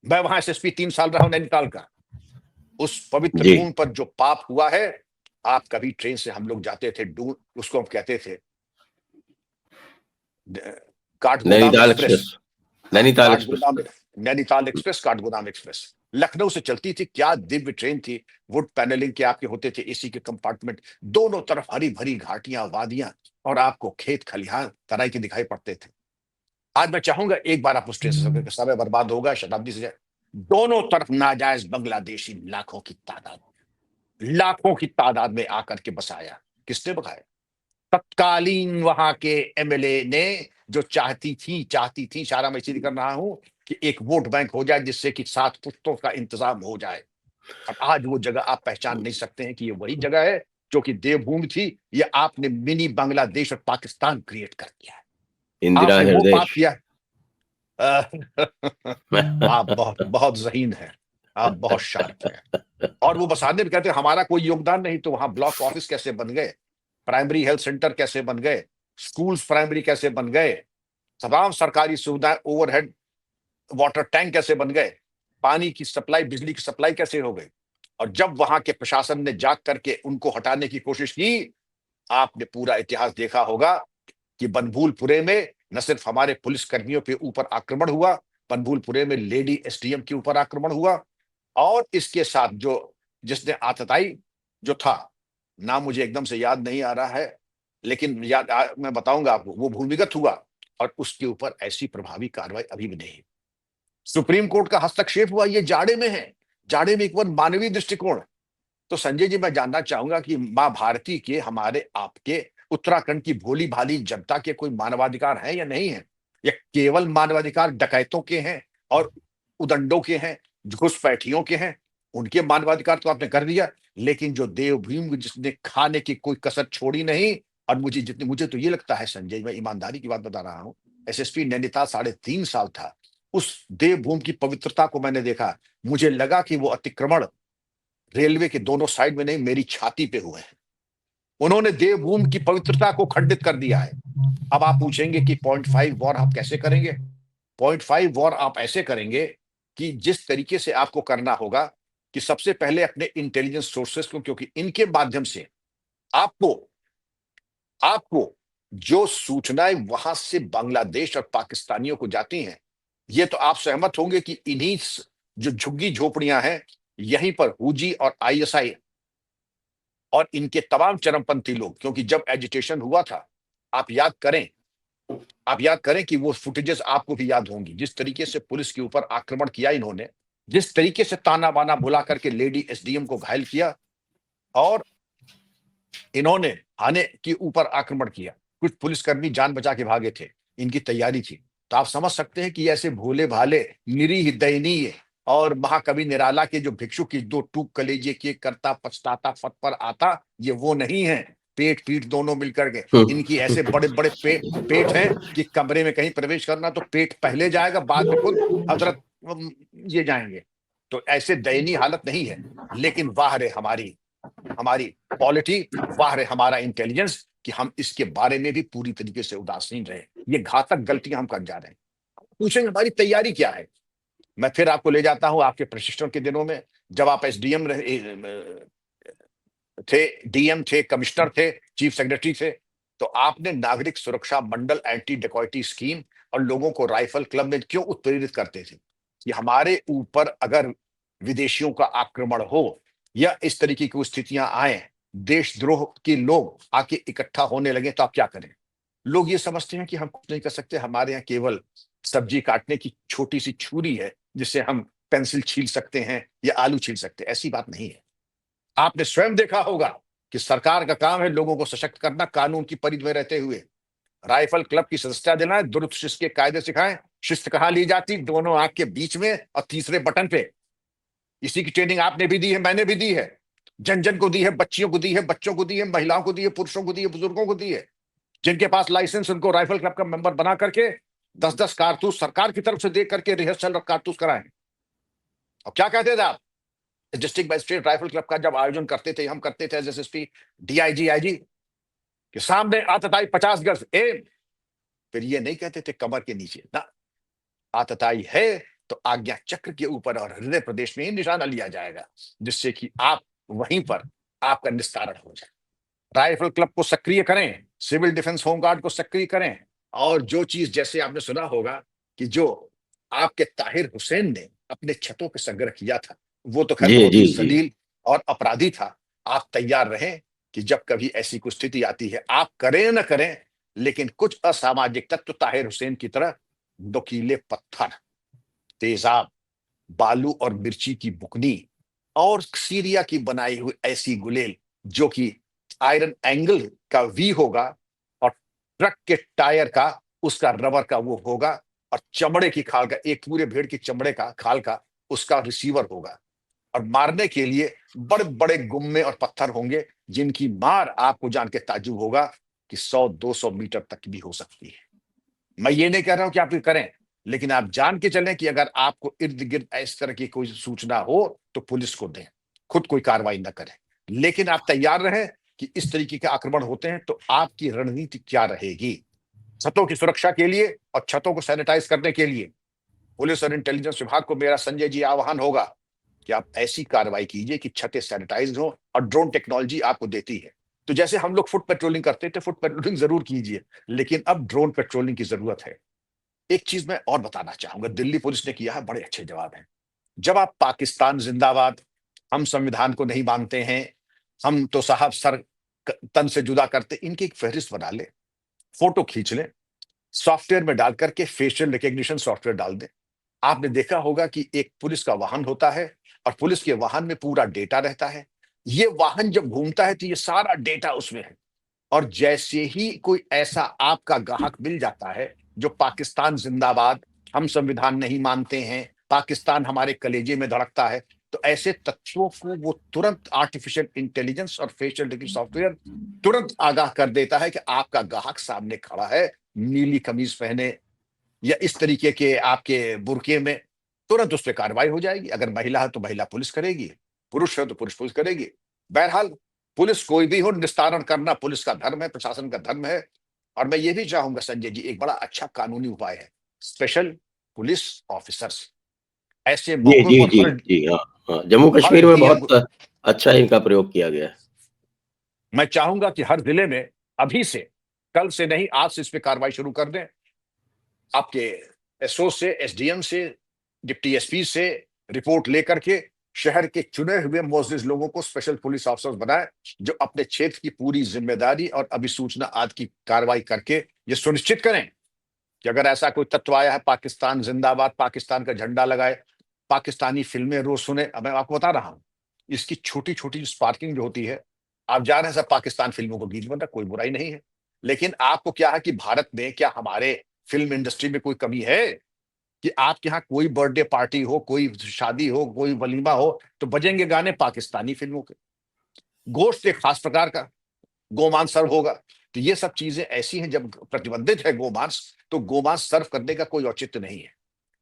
मैं वहां एसएसपी 3 साल रहा हूं नैनीताल का। उस पवित्र भूमि पर जो पाप हुआ है, आप कभी ट्रेन से हम लोग जाते थे, उसको हम कहते थे Kathgodam express, Nainital express. Nainital express, Kathgodam express Lucknow से चलती थी। क्या दिव्य ट्रेन थी। वुड पैनलिंग के आपके होते थे, एसी के कंपार्टमेंट, दोनों तरफ हरी भरी घाटियां, वादियां, और आपको खेत खलिहान तराई के दिखाई पड़ते थे। आज मैं चाहूंगा एक बार आप उस ट्रेन से सफर करें, समय बर्बाद होगा, शताब्दी से दोनों तरफ नाजायज बांग्लादेशी लाखों की तादाद में आकर के बसाया। किसने बसाया? तत्कालीन वहां के एमएलए ने, जो चाहती थी, इशारा मैं इसीलिए कर रहा हूं कि एक वोट बैंक हो जाए जिससे कि 7 पुश्तों का इंतजाम हो जाए। और आज वो जगह आप पहचान नहीं सकते हैं कि ये वही जगह है जो कि देवभूमि थी। ये आपने मिनी बांग्लादेश और पाकिस्तान क्रिएट कर दिया है। इंदिरा आपने वो हृदय। पाप किया। अ, आप बहुत बहुत ज़हीन हैं, आप बहुत शार्प हैं। और वो बसाने में कहते हैं हमारा कोई योगदान नहीं, तो वहां ब्लॉक ऑफिस कैसे बन गए, प्राइमरी हेल्थ सेंटर कैसे बन गए, स्कूल्स प्राइमरी कैसे बन गए, तमाम सरकारी सुविधाएं, ओवरहेड वाटर टैंक कैसे बन गए, पानी की सप्लाई, बिजली की सप्लाई कैसे हो गई। और जब वहां के प्रशासन ने जाग करके उनको हटाने की कोशिश की, आपने पूरा इतिहास देखा होगा कि बनभूलपुरे में न सिर्फ हमारे पुलिस कर्मियों के ऊपर आक्रमण हुआ, बनभूलपुरे में लेडी एसडीएम के ऊपर आक्रमण हुआ, और इसके साथ जो जिसने आतताई जो था, नाम मुझे एकदम से याद नहीं आ रहा है, लेकिन मैं बताऊंगा आपको, वो भूमिगत हुआ, और उसके ऊपर ऐसी प्रभावी कार्रवाई अभी भी नहीं। सुप्रीम कोर्ट का हस्तक्षेप हुआ, ये जाड़े में है, जाड़े में एक बार मानवीय दृष्टिकोण। तो संजय जी, मैं जानना चाहूंगा कि मां भारती के, हमारे आपके, उत्तराखंड की भोली भाली जनता के कोई मानवाधिकार है या नहीं है? या केवल मानवाधिकार डकैतों के हैं और उदंडों के हैं, घुसपैठियों के हैं? उनके मानवाधिकार तो आपने कर दिया, लेकिन जो देवभूमि जिसने खाने की कोई कसर छोड़ी नहीं। और मुझे तो ये लगता है संजय, मैं ईमानदारी की बात बता रहा हूं, एसएसपी नैनीताल 3.5 साल था, उस देवभूमि की पवित्रता को मैंने देखा, मुझे लगा कि वो अतिक्रमण रेलवे के दोनों साइड में नहीं, मेरी छाती पे हुए हैं। उन्होंने देवभूमि की पवित्रता को खंडित कर दिया है। अब आप पूछेंगे कि 0.5 वॉर आप कैसे करेंगे? 0.5 वॉर आप ऐसे करेंगे कि जिस तरीके से आपको करना होगा कि सबसे पहले अपने इंटेलिजेंस सोर्सेस को, क्योंकि इनके माध्यम से आपको आपको जो सूचनाएं वहां से बांग्लादेश और पाकिस्तानियों को जाती हैं, ये तो आप सहमत होंगे कि इन्हीं जो झुग्गी झोपड़ियां हैं, यहीं पर हुजी और आईएसआई और इनके तमाम चरमपंथी लोग, क्योंकि जब एजिटेशन हुआ था, आप याद करें आप याद करें कि वो फुटेजेस आपको भी याद होंगी, जिस तरीके से पुलिस के ऊपर आक्रमण किया इन्होंने, जिस तरीके से ताना बाना बुला करके लेडी एसडीएम को घायल किया, और इन्होंने थाने के ऊपर आक्रमण किया, कुछ पुलिसकर्मी जान बचा के भागे थे, इनकी तैयारी थी। तो आप समझ सकते हैं कि ऐसे भोले भाले, निरीह, दयनीय और महाकवि निराला के जो भिक्षु की दो टूक कलेजे के करता पछताता फत पर आता, ये वो नहीं है। पेट पीठ दोनों मिलकर के इनकी ऐसे बड़े बड़े पेट हैं कि कमरे में कहीं प्रवेश करना तो पेट पहले जाएगा, बाद में खुद हजरत ये जाएंगे। तो ऐसे दयनीय हालत नहीं है, लेकिन वाह रे हमारी हमारी पॉलिटी, वाह रे हमारा इंटेलिजेंस कि हम इसके बारे में भी पूरी तरीके से उदासीन रहे। ये घातक गलतियां हम कर जा रहे हैं। पूछेंगे हमारी तैयारी क्या है? मैं फिर आपको ले जाता हूं आपके प्रशिक्षण के दिनों में, जब आप एसडीएम थे, डीएम थे, कमिश्नर थे, चीफ सेक्रेटरी थे, तो आपने नागरिक सुरक्षा मंडल, एंटी डेकॉइटी स्कीम और लोगों को राइफल क्लब में क्यों उत्प्रेरित करते थे कि हमारे ऊपर अगर विदेशियों का आक्रमण हो या इस तरीके की स्थितियां आए, देशद्रोह के लोग आके इकट्ठा होने लगे, तो आप क्या करें? लोग ये समझते हैं कि हम कुछ नहीं कर सकते, हमारे यहाँ केवल सब्जी काटने की छोटी सी छुरी है जिससे हम पेंसिल छील सकते हैं या आलू छील सकते हैं। ऐसी बात नहीं है। आपने स्वयं देखा होगा कि सरकार का काम है लोगों को सशक्त करना, कानून की परिधि में रहते हुए। राइफल क्लब की सदस्यता दिलाएं, दुरुस्त शिस्त के कायदे सिखाएं। शिस्त कहां ली जाती? दोनों आंख के बीच में और तीसरे बटन पे। इसी की ट्रेनिंग आपने भी दी है, मैंने भी दी है, जन जन को दी है, बच्चियों को दी है, बच्चों को दी है, महिलाओं को दी है, पुरुषों को दी है, बुजुर्गों को दी है। जिनके पास लाइसेंस, उनको राइफल क्लब का मेंबर बना करके 10-10 कारतूस सरकार की तरफ से दे करके रिहर्सल और कारतूस कराएं। और क्या कहते थे आप? डिस्ट्रिक्ट मजिस्ट्रेट राइफल क्लब का जब आयोजन करते थे, हम करते थे एज एसएसपी, डीआईजी, आईजी के सामने आतताई 50 गज एम, फिर ये नहीं कहते थे कमर के नीचे ना, आतताई है तो आज्ञा चक्र के ऊपर और हृदय प्रदेश में ही निशाना लिया जाएगा, जिससे कि आप वहीं पर आपका निस्तारण हो जाए। राइफल क्लब को सक्रिय करें, सिविल डिफेंस होमगार्ड को सक्रिय करें, और जो चीज, जैसे आपने सुना होगा कि जो आपके ताहिर हुसैन ने अपने छतों पे संग्रह किया था, वो तो खैर जी, बहुत ही जी, जी। जलील और अपराधी था। आप तैयार रहें कि जब कभी ऐसी कोई स्थिति आती है, आप करें न करें, लेकिन कुछ असामाजिक तत्व ताहिर हुसैन की तरह नुकीले पत्थर, तेजाब, बालू और मिर्ची की बुकनी और सीरिया की बनाई हुई ऐसी गुलेल जो कि आयरन एंगल का वी होगा और ट्रक के टायर का, उसका रबर का वो होगा, और चमड़े की खाल का, एक पूरे भेड़ की चमड़े का खाल का उसका रिसीवर होगा, और मारने के लिए बड़े बड़े गुम्मे और पत्थर होंगे जिनकी मार आपको जान के ताज्जुब होगा कि 100-200 मीटर तक भी हो सकती है। मैं ये नहीं कह रहा हूं कि आप ये करें, लेकिन आप जान के चलें कि अगर आपको इर्द गिर्द इस तरह की कोई सूचना हो तो पुलिस को दें, खुद कोई कार्रवाई ना करें, लेकिन आप तैयार रहें कि इस तरीके के आक्रमण होते हैं तो आपकी रणनीति क्या रहेगी। छतों की सुरक्षा के लिए और छतों को सैनिटाइज करने के लिए पुलिस और इंटेलिजेंस विभाग को मेरा संजय जी आह्वान होगा कि आप ऐसी कार्रवाई कीजिए कि छतें सैनिटाइज हो, और ड्रोन टेक्नोलॉजी आपको देती है। तो जैसे हम लोग फुट पेट्रोलिंग करते थे, फुट पेट्रोलिंग जरूर कीजिए, लेकिन अब ड्रोन पेट्रोलिंग की जरूरत है। एक चीज मैं और बताना चाहूंगा, दिल्ली पुलिस ने किया है, बड़े अच्छे जवाब हैं। जब आप पाकिस्तान जिंदाबाद, हम संविधान को नहीं मानते हैं, हम तो साहब सर तन से जुदा करते, इनकी एक फहरिस्त बना ले, फोटो खींच ले, सॉफ्टवेयर में डाल करके फेशियल रिकग्निशन सॉफ्टवेयर डाल दे। आपने देखा होगा कि एक पुलिस का वाहन होता है और पुलिस के वाहन में पूरा डेटा रहता है। ये वाहन जब घूमता है तो ये सारा डेटा उसमें है, और जैसे ही कोई ऐसा आपका ग्राहक मिल जाता है जो पाकिस्तान जिंदाबाद, हम संविधान नहीं मानते हैं, पाकिस्तान हमारे कलेजे में धड़कता है, तो ऐसे तत्वों को वो तुरंत आर्टिफिशियल इंटेलिजेंस और फेशियल रिकग्निशन सॉफ्टवेयर तुरंत आगाह कर देता है कि आपका ग्राहक सामने खड़ा है, नीली कमीज पहने या इस तरीके के आपके बुरके में, तुरंत उस पर कार्रवाई हो जाएगी। अगर महिला है तो महिला पुलिस करेगी, पुरुष है तो पुरुष पुलिस करेगी। बहरहाल पुलिस कोई भी हो, निस्तारण करना पुलिस का धर्म है, प्रशासन का धर्म है। और मैं ये भी चाहूंगा संजय जी, एक बड़ा अच्छा कानूनी उपाय है, स्पेशल पुलिस ऑफिसर्स। ऐसे जी, मौकों जी, पर जी, जी, हाँ, हाँ। जम्मू हर कश्मीर में डीएम, बहुत अच्छा इनका प्रयोग किया गया है। मैं चाहूंगा कि हर जिले में अभी से, कल से नहीं आज से इस पे कार्रवाई शुरू कर दें। आपके एसओ से, एसडीएम से, डिप्टी एसपी से रिपोर्ट लेकर के शहर के चुने हुए मोअज़्ज़िज़ लोगों को स्पेशल पुलिस ऑफिसर्स बनाए, जो अपने क्षेत्र की पूरी जिम्मेदारी और अभिसूचना आदि की कार्रवाई करके ये सुनिश्चित करें कि अगर ऐसा कोई तत्व आया है, पाकिस्तान जिंदाबाद, पाकिस्तान का झंडा लगाए, पाकिस्तानी फिल्में रोज सुने। अब मैं आपको बता रहा हूं, इसकी छोटी छोटी स्पार्किंग जो होती है, आप जा रहे हैं सब पाकिस्तान फिल्मों को गीत बन रहा, कोई बुराई नहीं है, लेकिन आपको क्या है कि भारत में, क्या हमारे फिल्म इंडस्ट्री में कोई कमी है कि आपके यहाँ कोई बर्थडे पार्टी हो, कोई शादी हो, कोई वलीमा हो, तो बजेंगे गाने पाकिस्तानी फिल्मों के, गोश्त एक खास प्रकार का गोमांस सर्व होगा। तो ये सब चीजें ऐसी हैं, जब प्रतिबंधित है गोमांस, तो गोमांस सर्व करने का कोई औचित्य नहीं है।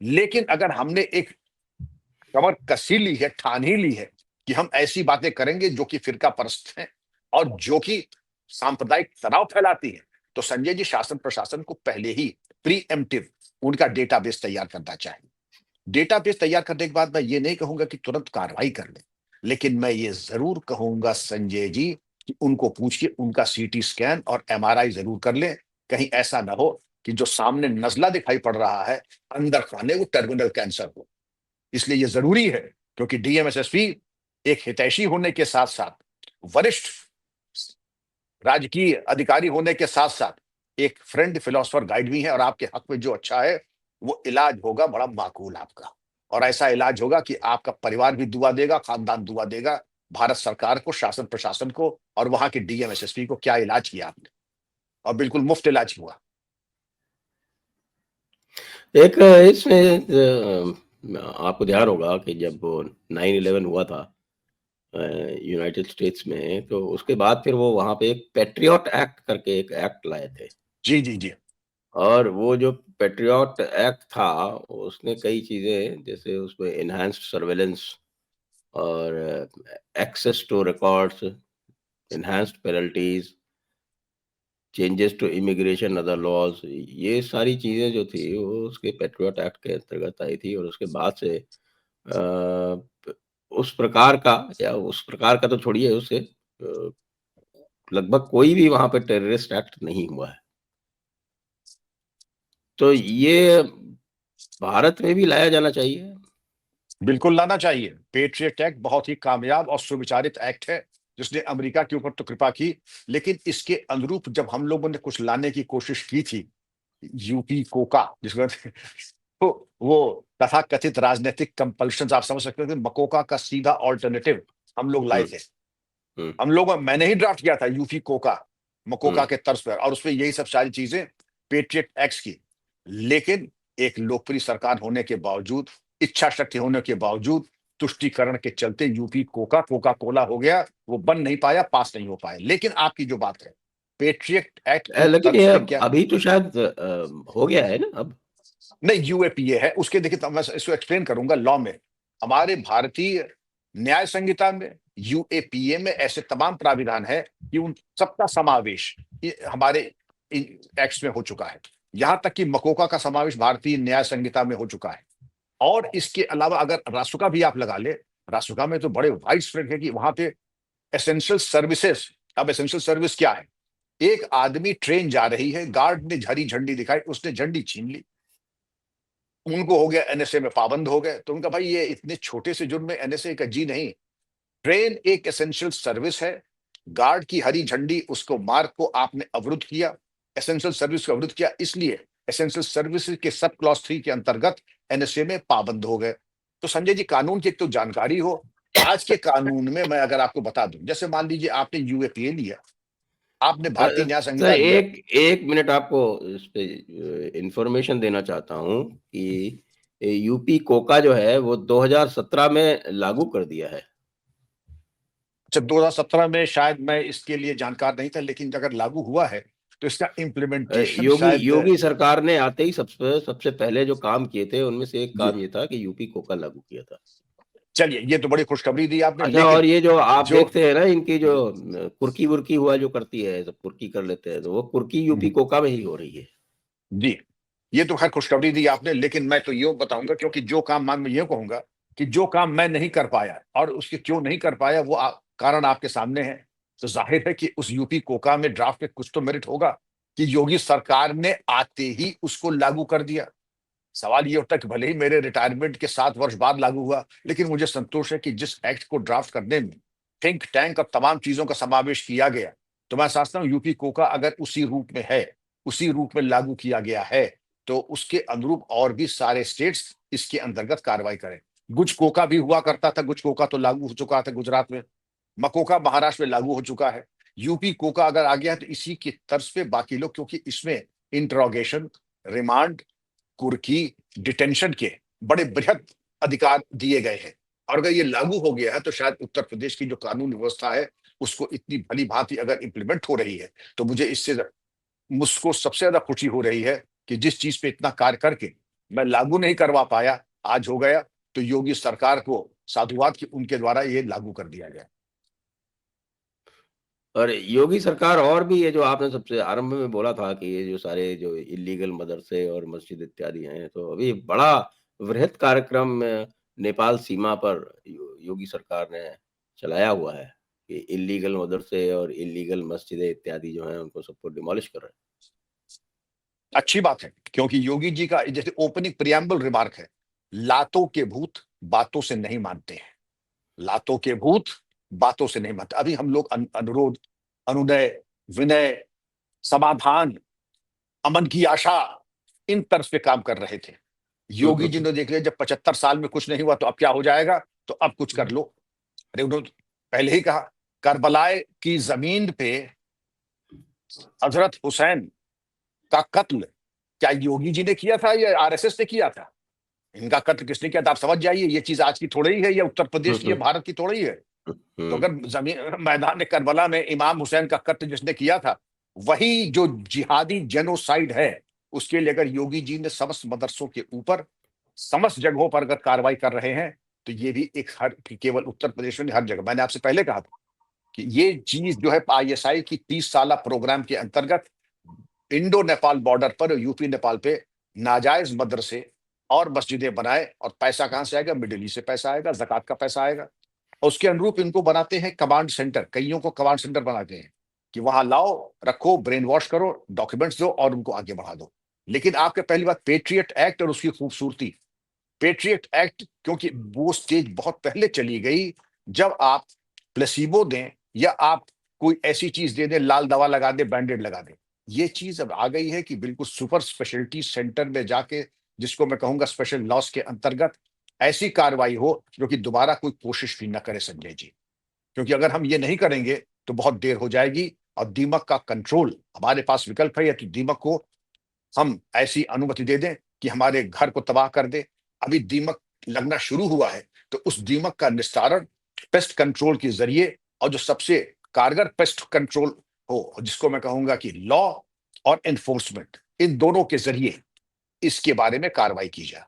लेकिन अगर हमने एक कमर कसी ली है, ठान ही ली है कि हम ऐसी बातें करेंगे जो कि फिरका परस्त हैं और जो कि सांप्रदायिक तनाव फैलाती है, तो संजय जी, शासन प्रशासन को पहले ही प्रीएम्प्टिव उनका डेटाबेस तैयार करना चाहिए। डेटाबेस तैयार करने के बाद मैं ये नहीं कहूंगा कि तुरंत कार्रवाई कर ले, लेकिन मैं ये जरूर कहूंगा संजय जी कि उनको पूछिए, उनका सीटी स्कैन और एमआरआई जरूर कर ले। कहीं ऐसा ना हो कि जो सामने नजला दिखाई पड़ रहा है, अंदर खाने वो टर्मिनल कैंसर हो। इसलिए ये जरूरी है, क्योंकि डीएमएसएसपी एक हितैषी होने के साथ साथ, वरिष्ठ राजकीय अधिकारी होने के साथ साथ एक फ्रेंड फिलोसफर गाइड भी है, और आपके हक में जो अच्छा है वो इलाज होगा बड़ा माकूल आपका, और ऐसा इलाज होगा कि आपका परिवार भी दुआ देगा, खानदान दुआ देगा, भारत सरकार को, शासन प्रशासन को, और वहां के डीएम एसएसपी को, क्या इलाज किया आपने, और बिल्कुल मुफ्त इलाज हुआ। एक इसमें आपको ध्यान होगा कि जब 9/11 हुआ था यूनाइटेड स्टेट्स में, तो उसके बाद फिर वो वहाँ पे एक पैट्रियट एक्ट करके एक एक्ट लाए थे। जी जी जी। और वो जो पैट्रियट एक्ट था, उसने कई चीज़ें, जैसे उसमें एनहांस्ड सर्वेलेंस और access to records, enhanced penalties, changes to immigration other laws, ये सारी चीज़ें जो थी वो उसके पैट्रियट एक्ट के अंतर्गत आई थी। और उसके बाद से प उस प्रकार का, या उस प्रकार का तो छोड़िए, उससे लगभग कोई भी वहाँ पे टेररिस्ट एक्ट नहीं हुआ है। तो ये भारत में भी लाया जाना चाहिए। बिल्कुल लाना चाहिए। पेट्रियट एक्ट बहुत ही कामयाब और सुविचारित एक्ट है, जिसने अमेरिका के ऊपर तो कृपा की, लेकिन इसके अनुरूप जब हम लोगों ने कुछ लाने की कोशिश की थी, यूपी कोका जिसको तो वो तथाकथित राजनीतिक कंपल्शन आप समझ सकते थे, मकोका का सीधा ऑल्टरनेटिव हम लोग लाए हुँ, थे। हुँ, हम लोग, मैंने ही ड्राफ्ट किया था यूपी कोका, हुँ, मकोका के तर्ज पर, और उसमें यही सब सारी चीजें पेट्रियट एक्ट की। लेकिन एक लोकप्रिय सरकार होने के बावजूद, इच्छा शक्ति होने के बावजूद, तुष्टीकरण के चलते यूपी कोका कोका कोला हो गया, वो बन नहीं पाया, पास नहीं हो पाया। लेकिन आपकी जो बात है, पेट्रियट एक्ट की लेकिन तर्ज ये पे अब क्या, अभी तो शायद हो गया है ना अब? नहीं यूएपीए है उसके, देखिए तो मैं इसको एक्सप्लेन करूंगा। लॉ में, हमारे भारतीय न्याय संहिता में, यूएपीए में ऐसे तमाम प्राविधान है कि उन सबका समावेश ये हमारे एक्ट में हो चुका है। यहां तक कि मकोका का समावेश भारतीय न्याय संहिता में हो चुका है। और इसके अलावा अगर रासुका भी आप लगा ले, रासुका में तो बड़े वाइड स्प्रेड है कि वहां पे एसेंशियल सर्विसेज। अब एसेंशियल सर्विस क्या है? एक आदमी ट्रेन जा रही है, गार्ड ने हरी झंडी दिखाई, उसने झंडी छीन ली, उनको हो गया एनएसए में पाबंद हो गए। तो उनका भाई ये इतने छोटे से जुर्म में एनएसए का जी नहीं। ट्रेन एक एसेंशियल सर्विस है, गार्ड की हरी झंडी, उसको मार्ग को आपने अवरुद्ध किया, एसेंशियल सर्विस को अवरुद्ध किया, इसलिए एसेंशियल सर्विस के सब क्लॉज 3 के अंतर्गत एनएसए में पाबंद हो गए। तो संजय जी, कानून की एक तो जानकारी हो। आज के कानून में मैं अगर आपको बता दूं, जैसे मान लीजिए आपने यूएपीए लिया, आपने भारतीय न्याय सर संहिता लिया। एक एक मिनट आपको इस पे इन्फॉर्मेशन देना चाहता हूँ कि यूपी कोका जो है वो 2017 में लागू कर दिया है। अच्छा, 2017 में शायद मैं इसके लिए जानकार नहीं था, लेकिन अगर लागू हुआ है तो इसका इम्प्लीमेंटेशन योगी शायद। योगी सरकार ने आते ही सबसे सबसे पहले जो काम किए थे उनमें से एक जी, काम ये था कि यूपी कोका लागू किया था। चलिए ये तो बड़ी खुशखबरी दी आपने, अच्छा, और लेकिन ये जो आप जो देखते हैं ना इनकी जो कुर्की-वुर्की हुआ जो करती है, सब कुर्की कर लेते हैं, तो वो कुर्की यूपी कोका में ही हो रही है। जी, ये तो खैर खुशखबरी दी आपने, लेकिन मैं तो ये बताऊंगा, क्योंकि जो काम मैं ये कहूंगा कि जो काम मैं नहीं कर पाया और उसके क्यों नहीं कर पाया वो कारण आपके सामने है। तो जाहिर है कि उस यूपी कोका में ड्राफ्ट में कुछ तो मेरिट होगा कि योगी सरकार ने आते ही उसको लागू कर दिया। सवाल ये उठता है कि भले ही मेरे रिटायरमेंट के 7 वर्ष बाद लागू हुआ, लेकिन मुझे संतोष है कि जिस एक्ट को ड्राफ्ट करने में थिंक टैंक और तमाम चीजों का समावेश किया गया, तो मैं समझता हूं यूपी कोका अगर उसी रूप में है, उसी रूप में लागू किया गया है, तो उसके अनुरूप और भी सारे स्टेट्स इसके अंतर्गत कार्रवाई करें। गुज कोका भी हुआ करता था, गुज कोका तो लागू हो चुका था गुजरात में, मकोका महाराष्ट्र में लागू हो चुका है। यूपी कोका अगर आ गया तो इसी की तर्ज पे बाकी लोग, क्योंकि इसमें इंट्रोगेशन, रिमांड, कुर्की, डिटेंशन के बड़े बृहद अधिकार दिए गए हैं। और अगर ये लागू हो गया है तो शायद उत्तर प्रदेश की जो कानून व्यवस्था है उसको इतनी भली भांति अगर इंप्लीमेंट हो रही है, तो मुझे इससे मुझको सबसे ज्यादा खुशी हो रही है कि जिस चीज पे इतना कार्य करके मैं लागू नहीं करवा पाया, आज हो गया। तो योगी सरकार को साधुवाद कि उनके द्वारा ये लागू कर दिया गया। और योगी सरकार और भी ये जो आपने सबसे आरंभ में बोला था कि ये जो सारे जो इल्लीगल मदरसे और मस्जिद इत्यादि हैं, तो अभी बड़ा वृहत कार्यक्रम नेपाल सीमा पर योगी सरकार ने चलाया हुआ है कि इल्लीगल मदरसे और इल्लीगल मस्जिदें इत्यादि जो हैं, उनको सबको डिमोलिश कर रहे हैं। अच्छी बात है, क्योंकि योगी जी का जैसे ओपनिंग प्रियम्बल रिमार्क है, लातों के भूत बातों से नहीं मानते हैं। लातों के भूत बातों से नहीं मानते। अभी हम लोग अनुरोध, अनुनय, विनय, समाधान, अमन की आशा, इन तर्ज पे काम कर रहे थे। हुँ, योगी हुँ, जी हुँ। ने देख लिया जब 75 साल में कुछ नहीं हुआ तो अब क्या हो जाएगा, तो अब कुछ कर लो। अरे उन्होंने पहले ही कहा, करबलाए की जमीन पे हजरत हुसैन का कत्ल क्या योगी जी ने किया था या आरएसएस ने किया था? इनका कत्ल किसने किया था? आप समझ जाइए, ये चीज आज की थोड़ी ही है, या उत्तर हुँ, प्रदेश की, है हुँ, भारत की थोड़ी ही है। तो हुँ। अगर जमीन मैदान करबला में इमाम हुसैन का कत्ल जिसने किया था, वही जो जिहादी जेनोसाइड है, उसके लिए अगर योगी जी ने समस्त मदरसों के ऊपर, समस्त जगहों पर अगर कार्रवाई कर रहे हैं, तो ये भी एक हर केवल उत्तर प्रदेश में नहीं, हर जगह। मैंने आपसे पहले कहा था कि ये चीज जो है आईएसआई की 30 साल प्रोग्राम के अंतर्गत इंडो नेपाल बॉर्डर पर यूपी नेपाल पे नाजायज मदरसे और मस्जिदें बनाए, और पैसा कहां से आएगा? मिडिल ईस्ट से पैसा आएगा, जक़ात का पैसा आएगा। और उसके अनुरूप इनको बनाते हैं कमांड सेंटर, कईयों को कमांड सेंटर बनाते हैं कि वहां लाओ, रखो, ब्रेन वॉश करो, डॉक्यूमेंट्स दो और उनको आगे बढ़ा दो। लेकिन आपके पहली बात पेट्रियट एक्ट और उसकी खूबसूरती। पेट्रियट एक्ट क्योंकि वो स्टेज बहुत पहले चली गई जब आप प्लेसिबो दें या आप कोई ऐसी चीज दे दें, लाल दवा लगा दे, बैंडेड लगा दे। ये चीज अब आ गई है कि बिल्कुल सुपर स्पेशलिटी सेंटर में जाके, जिसको मैं कहूंगा स्पेशल लॉस के अंतर्गत ऐसी कार्रवाई हो जो कि दोबारा कोई कोशिश भी न करे संजय जी। क्योंकि अगर हम ये नहीं करेंगे तो बहुत देर हो जाएगी और दीमक का कंट्रोल हमारे पास विकल्प है, या तो दीमक को हम ऐसी अनुमति दे दें कि हमारे घर को तबाह कर दे। अभी दीमक लगना शुरू हुआ है तो उस दीमक का निस्तारण पेस्ट कंट्रोल के जरिए, और जो सबसे कारगर पेस्ट कंट्रोल हो जिसको मैं कहूंगा कि लॉ और एनफोर्समेंट, इन दोनों के जरिए इसके बारे में कार्रवाई की जाए।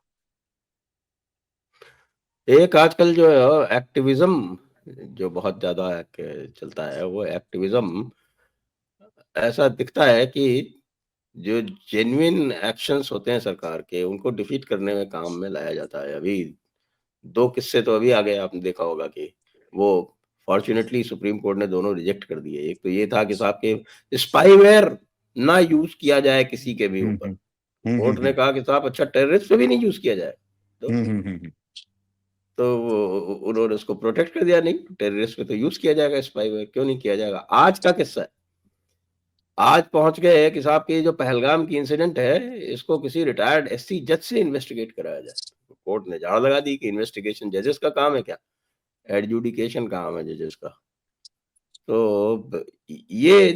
एक आजकल जो है एक्टिविज्म जो बहुत ज्यादा चलता है, वो एक्टिविज्म ऐसा दिखता है कि जो जेन्युइन एक्शंस होते हैं सरकार के, उनको डिफीट करने में काम में लाया जाता है। अभी 2 किस्से तो अभी आ गए, आपने देखा होगा कि वो फॉर्च्यूनेटली सुप्रीम कोर्ट ने दोनों रिजेक्ट कर दिए। एक तो ये था कि साहब के स्पाईवेयर ना यूज़ किया जाए किसी के भी हम्म ऊपर। हम्म कोर्ट हम्म ने कहा कि साहब अच्छा टेररिस्ट पे भी नहीं यूज़ किया जाए। तो हम्म हम्म हम्म तो उन्होंने उसको प्रोटेक्ट कर दिया, नहीं टेररिस्ट पे तो यूज़ किया जाएगा स्पाईवेयर, क्यों नहीं किया जाएगा। आज का किस्सा है, आज पहुंच गए कि साहब की जो पहलगाम की इंसिडेंट है, इसको किसी रिटायर्ड एससी जज से इन्वेस्टिगेट कराया जाए। कोर्ट ने झाड़ लगा दी कि इन्वेस्टिगेशन जजेस का काम है क्या, एडजुडिकेशन काम है जजेस का। तो ये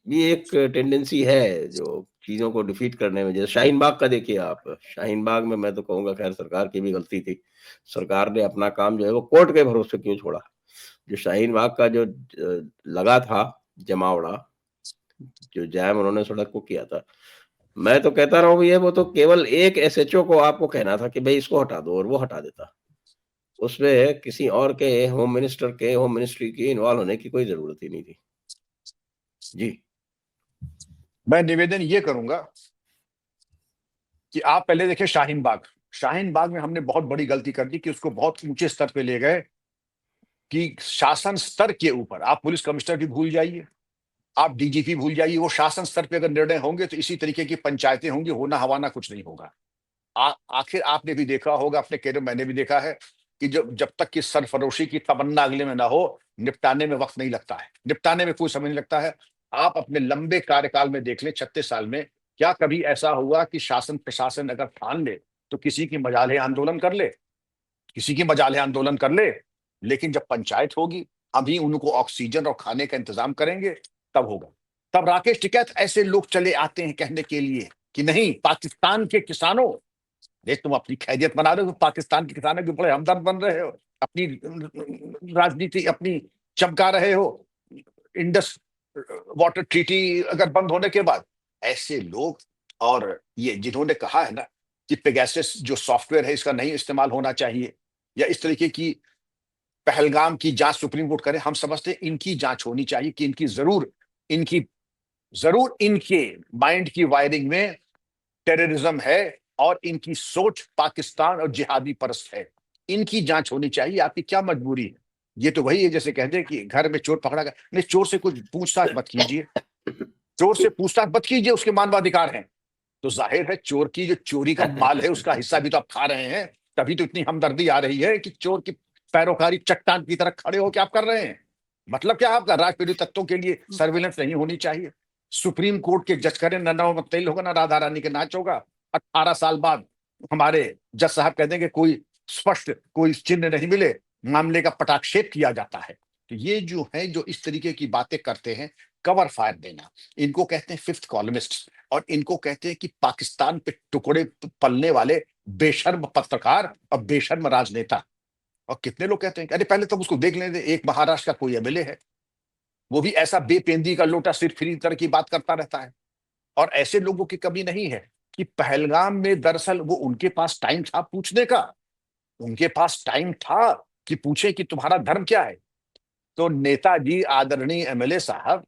भी एक टेंडेंसी है जो चीजों को डिफीट करने में। जैसे शाहीन बाग का देखिए आप, शाहीन बाग में मैं तो कहूंगा खैर सरकार की भी गलती थी। सरकार ने अपना काम जो है वो कोर्ट के भरोसे क्यों छोड़ा। जो शाहीन बाग का जो लगा था जमावड़ा, जो जैम उन्होंने सड़क को किया था, मैं तो कहता रहा हूँ भैया वो तो केवल एक एसएचओ को आपको कहना था कि भाई इसको हटा दो, और वो हटा देता। उसमें किसी और के होम मिनिस्टर के होम मिनिस्ट्री की इन्वॉल्व होने की कोई जरूरत ही नहीं थी। जी। मैं निवेदन ये करूंगा कि आप पहले देखिए शाहीन बाग। शाहीन बाग में हमने बहुत बड़ी गलती कर दी कि उसको बहुत ऊंचे स्तर पे ले गए, कि शासन स्तर के ऊपर आप पुलिस कमिश्नर भी भूल जाइए, आप डीजीपी भूल जाइए, वो शासन स्तर पे अगर निर्णय होंगे तो इसी तरीके की पंचायतें होंगी, होना हवाना कुछ नहीं होगा। आखिर आपने भी देखा होगा, अपने कैरियर मैंने भी देखा है कि जब तक कि सरफरोशी की तमन्ना अगले में ना हो, निपटाने में वक्त नहीं लगता है, निपटाने में कोई समय नहीं लगता है। आप अपने लंबे कार्यकाल में देख लें, 36 साल में क्या कभी ऐसा हुआ कि शासन प्रशासन अगर ठान ले तो किसी की मजाले आंदोलन कर ले, किसी की मजाले आंदोलन कर ले। लेकिन जब पंचायत होगी, अभी उनको ऑक्सीजन और खाने का इंतजाम करेंगे, तब होगा। तब राकेश टिकैत ऐसे लोग चले आते हैं कहने के लिए कि नहीं पाकिस्तान के किसानों, देख तुम अपनी खैरियत बना रहे हो, पाकिस्तान के किसानों के बड़े हमदर्द बन रहे हो, अपनी राजनीति अपनी चमका रहे हो। इंडस वाटर ट्रीटी अगर बंद होने के बाद ऐसे लोग, और ये जिन्होंने कहा है ना कि पेगासस जो सॉफ्टवेयर है इसका नहीं इस्तेमाल होना चाहिए, या इस तरीके की पहलगाम की जांच सुप्रीम कोर्ट करे, हम समझते हैं इनकी जांच होनी चाहिए कि इनकी जरूर इनके माइंड की वायरिंग में टेररिज्म है और इनकी सोच पाकिस्तान और जिहादी परस्त है। इनकी जांच होनी चाहिए। आपकी क्या मजबूरी है? ये तो वही है जैसे कहते हैं कि घर में चोर पकड़ा गया, नहीं चोर से कुछ पूछताछ मत कीजिए, चोर से पूछताछ मत कीजिए, उसके मानवाधिकार हैं। तो जाहिर है चोर की जो चोरी का माल है उसका हिस्सा भी तो आप खा रहे हैं, तभी तो इतनी हमदर्दी आ रही है कि चोर की पैरोकारी चट्टान की तरह खड़े होकर आप कर रहे हैं। मतलब क्या आपका राजपीड़ित तत्वों के लिए सर्विलेंस नहीं होनी चाहिए? सुप्रीम कोर्ट के जज करें, न नौ तेल होगा, ना राधा रानी के नाच होगा। 18 साल बाद हमारे जज साहब कहते हैं कि कोई स्पष्ट कोई चिन्ह नहीं मिले, मामले का पटाक्षेप किया जाता है। तो ये जो है जो इस तरीके की बातें करते हैं, कवर फायर देना, इनको कहते हैं फिफ्थ कॉलमिस्ट, और इनको कहते हैं कि पाकिस्तान पे टुकड़े पलने वाले बेशर्म पत्रकार और बेशर्म राजनेता। और कितने लोग कहते हैं कि अरे पहले तो उसको देख लेने दे, एक महाराष्ट्र का कोई एमएलए है, वो भी ऐसा बेपेंदी का लोटा सिर फ्री तरह की बात करता रहता है। और ऐसे लोगों की कमी नहीं है कि पहलगाम में दरअसल वो उनके पास टाइम था पूछने का, उनके पास टाइम था कि पूछे कि तुम्हारा धर्म क्या है। तो नेताजी आदरणीय एमएलए साहब,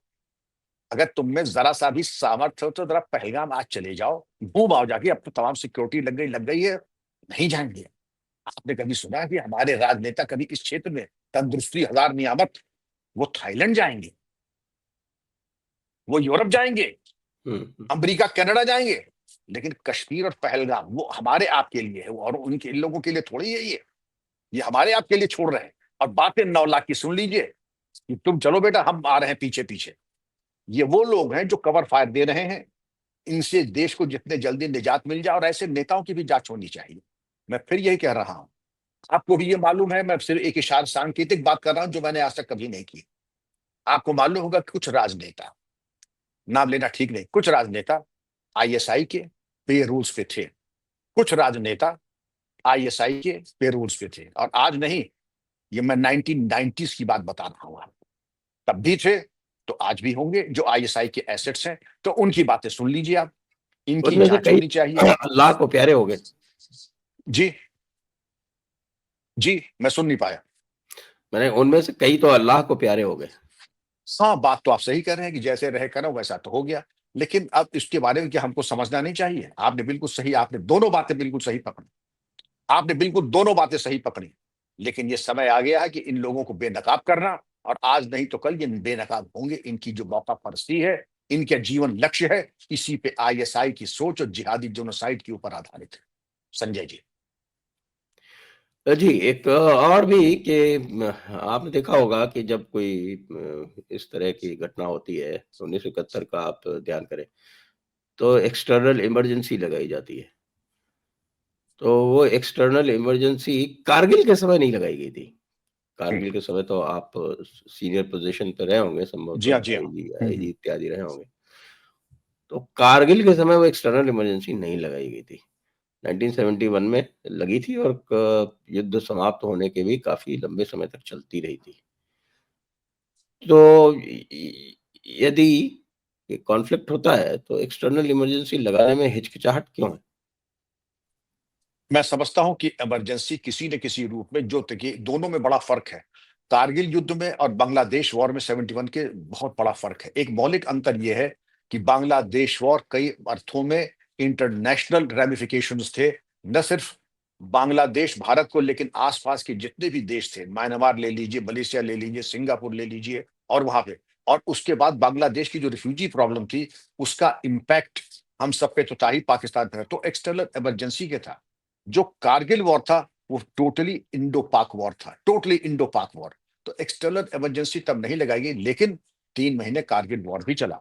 अगर तुम में जरा सा भी सामर्थ्य हो तो जरा पहलगाम आज चले जाओ, घूम आओ जाके, अब तो तमाम सिक्योरिटी लग गई है, नहीं जाएंगे। आपने कभी सुना कि हमारे राजनेता कभी इस क्षेत्र में तंदुरुस्ती हजार नियामत, वो थाईलैंड जाएंगे, वो यूरोप जाएंगे, हम्म, अमेरिका कनाडा जाएंगे, लेकिन कश्मीर और पहलगाम वो हमारे आपके लिए है, और उनके इन लोगों के लिए थोड़ी है ये हमारे आपके लिए छोड़ रहे हैं। और बातें 9 लाख की सुन लीजिए कि तुम चलो बेटा हम आ रहे हैं पीछे पीछे। ये वो लोग हैं जो कवर फायर दे रहे हैं। इनसे देश को जितने जल्दी निजात मिल जाए, और ऐसे नेताओं की भी जांच होनी चाहिए। मैं फिर यही कह रहा हूं, आपको भी ये मालूम है, मैं सिर्फ एक इशारा सांकेतिक बात कर रहा हूं जो मैंने आज तक कभी नहीं की। आपको मालूम होगा कि कुछ राजनेता, नाम लेना ठीक नहीं, कुछ राजनेता आईएसआई के पे रूल्स पे थे, कुछ राजनेता आईएसआई के पे रूल्स पे थे, और आज नहीं, ये मैं 1990s की बात बता रहा हूं। तब भी थे तो आज भी होंगे जो आईएसआई के एसेट्स हैं। तो उनकी बातें सुन लीजिए आप, इनकी उनमें से जांच कई होनी चाहिए। अल्लाह को प्यारे हो गए। जी, जी, मैं सुन नहीं पाया। मैंने उनमें से कई तो अल्लाह को प्यारे हो गए। हाँ, बात तो आप सही कर रहे हैं कि जैसे रहे करो वैसा तो हो गया। लेकिन अब इसके बारे में क्या हमको समझना नहीं चाहिए? आपने बिल्कुल सही, आपने दोनों बातें बिल्कुल सही पकड़ी। आपने बिल्कुल दोनों बातें सही पकड़ी। लेकिन ये समय आ गया है कि इन लोगों को बेनकाब करना, और आज नहीं तो कल ये बेनकाब होंगे। इनकी जो मौका परस्ती है, इनका जीवन लक्ष्य है, इसी पे आईएसआई की सोच और जिहादी जोनोसाइड के ऊपर आधारित है। संजय जी। जी, एक और भी कि आपने देखा होगा कि जब कोई इस तरह की घटना होती है, 1971 का आप ध्यान करें, तो एक्सटर्नल इमरजेंसी लगाई जाती है। तो वो एक्सटर्नल इमरजेंसी कारगिल के समय नहीं लगाई गई थी। हम्म, कारगिल के समय तो आप सीनियर पोज़ीशन पे रहे होंगे जी हाँ, संभवतः, जी हाँ। आईजी हम्म। आईजी इत्यादि रहे होंगे। तो कारगिल के समय वो एक्सटर्नल इमरजेंसी नहीं लगाई गई थी। 1971 में लगी थी और युद्ध समाप्त होने के भी काफ़ी लंबे समय तक चलती रही थी। तो यदि ये कॉन्फ्लिक्ट होता है तो एक्सटर्नल इमरजेंसी लगाने में हिचकिचाहट क्यों है? मैं समझता हूं कि इमरजेंसी किसी न किसी रूप में, जो देखिए दोनों में बड़ा फर्क है। कारगिल युद्ध में और बांग्लादेश वॉर में 71 के बहुत बड़ा फर्क है। एक मौलिक अंतर यह है कि बांग्लादेश वॉर कई अर्थों में इंटरनेशनल रेमिफिकेशंस थे। न सिर्फ बांग्लादेश भारत को, लेकिन आसपास के जितने भी देश थे, म्यांमार ले लीजिए, मलेशिया ले लीजिए, सिंगापुर ले लीजिए, और वहां पे, और उसके बाद बांग्लादेश की जो रिफ्यूजी प्रॉब्लम थी, उसका इम्पैक्ट हम सब पे तो था ही, पाकिस्तान पे था। तो एक्सटर्नल इमरजेंसी के था। जो कारगिल वॉर था वो टोटली इंडो पाक वॉर था, टोटली इंडो पाक वॉर। तो एक्सटर्नल इमरजेंसी तब नहीं लगाई गई, लेकिन 3 महीने कारगिल वॉर भी चला।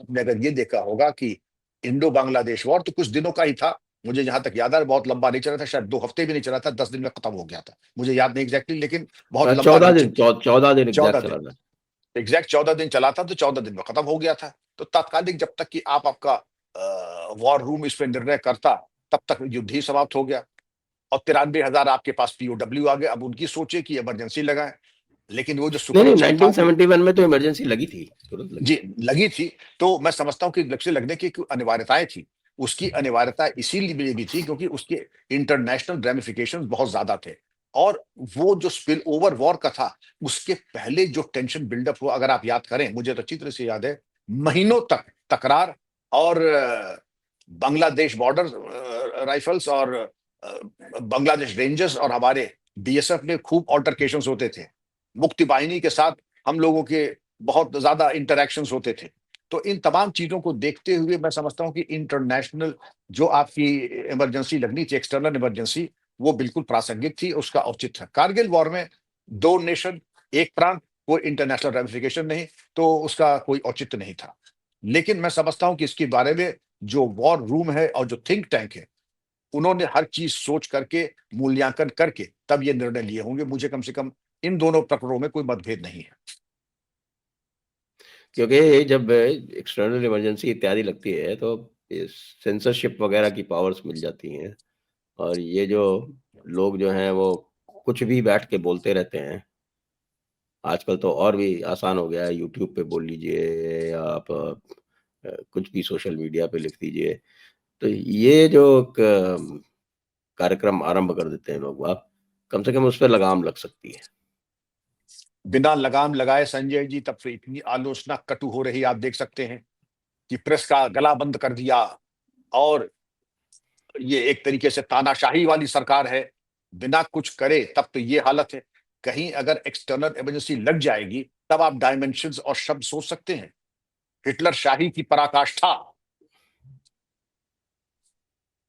आपने अगर ये देखा होगा कि इंडो बांग्लादेश वॉर तो कुछ दिनों का ही था। मुझे जहां तक याद है बहुत लंबा नहीं चला था, शायद 2 हफ्ते भी नहीं चला था, 10 दिन में खत्म हो गया था। मुझे याद नहीं एग्जैक्टली, लेकिन बहुत लंबा 14 नहीं दिन, चला। 14 दिन चौदह एग्ज़ैक्ट चला दिन था। एग्जैक्ट 14 दिन चला था, तो 14 दिन में खत्म हो गया था। तो तात्कालिक जब तक कि आपका वॉर रूम इस पर निर्णय करता, तब तक युद्ध ही समाप्त हो गया। और 93,000 आपके पास पीओडब्ल्यू आ गए। अब उनकी सोचे कि इमरजेंसी लगाएं, लेकिन वो जो नहीं, नहीं, सुपरविजन था, 1971 में तो इमरजेंसी लगी थी, तुरंत लगी जी, थी। लगी थी। तो मैं समझता हूं कि लक्ष्य लगने की अनिवार्यताएं थी। उसकी अनिवार्यता इसीलिए भी थी क्योंकि उसके इंटरनेशनल रेमिफिकेशंस बहुत ज्यादा थे। और वो जो स्पिल ओवर वॉर का था, उसके पहले जो टेंशन बिल्डअप हुआ, अगर आप याद करें, मुझे तो अच्छी तरह से याद है, महीनों तक तकरार। और बांग्लादेश बॉर्डर राइफल्स और बांग्लादेश रेंजर्स और हमारे बीएसएफ में खूब ऑल्टरकेशंस होते थे। मुक्ति वाहिनी के साथ हम लोगों के बहुत ज्यादा इंटरैक्शंस होते थे। तो इन तमाम चीजों को देखते हुए मैं समझता हूं कि इंटरनेशनल जो आपकी इमरजेंसी लगनी थी, एक्सटर्नल इमरजेंसी, वो बिल्कुल प्रासंगिक थी, उसका औचित्य था। कारगिल वॉर में 2 नेशन, एक प्रांत, कोई इंटरनेशनल रेमिफिकेशन नहीं, तो उसका कोई औचित्य नहीं था। लेकिन मैं समझता हूं कि इसके बारे में जो वॉर रूम है और जो थिंक टैंक है, उन्होंने हर चीज सोच करके, मूल्यांकन करके तब ये निर्णय लिए होंगे। मुझे कम से कम इन दोनों प्रकरणों में कोई मतभेद नहीं है। क्योंकि जब एक्सटर्नल इमरजेंसी इत्यादि लगती है तो ये सेंसरशिप वगैरह की पावर्स मिल जाती हैं और ये जो लोग जो हैं वो कुछ भी बैठ के बोलते रहते हैं। आजकल तो और भी आसान हो गया है, यूट्यूब पे बोल लीजिए या आप कुछ भी सोशल मीडिया पे लिख दीजिए। तो ये जो कार्यक्रम आरंभ कर देते हैं लोग बाग, कम से कम उस पे लगाम लग सकती है। बिना लगाम लगाए संजय जी, तब से इतनी आलोचना कटु हो रही, आप देख सकते हैं कि प्रेस का गला बंद कर दिया। और ये एक तरीके से तानाशाही वाली सरकार है, बिना कुछ करे तब तो ये हालत है। कहीं अगर एक्सटर्नल इमरजेंसी लग जाएगी, तब आप डायमेंशंस और शब्द सोच सकते हैं। हिटलर शाही की पराकाष्ठा,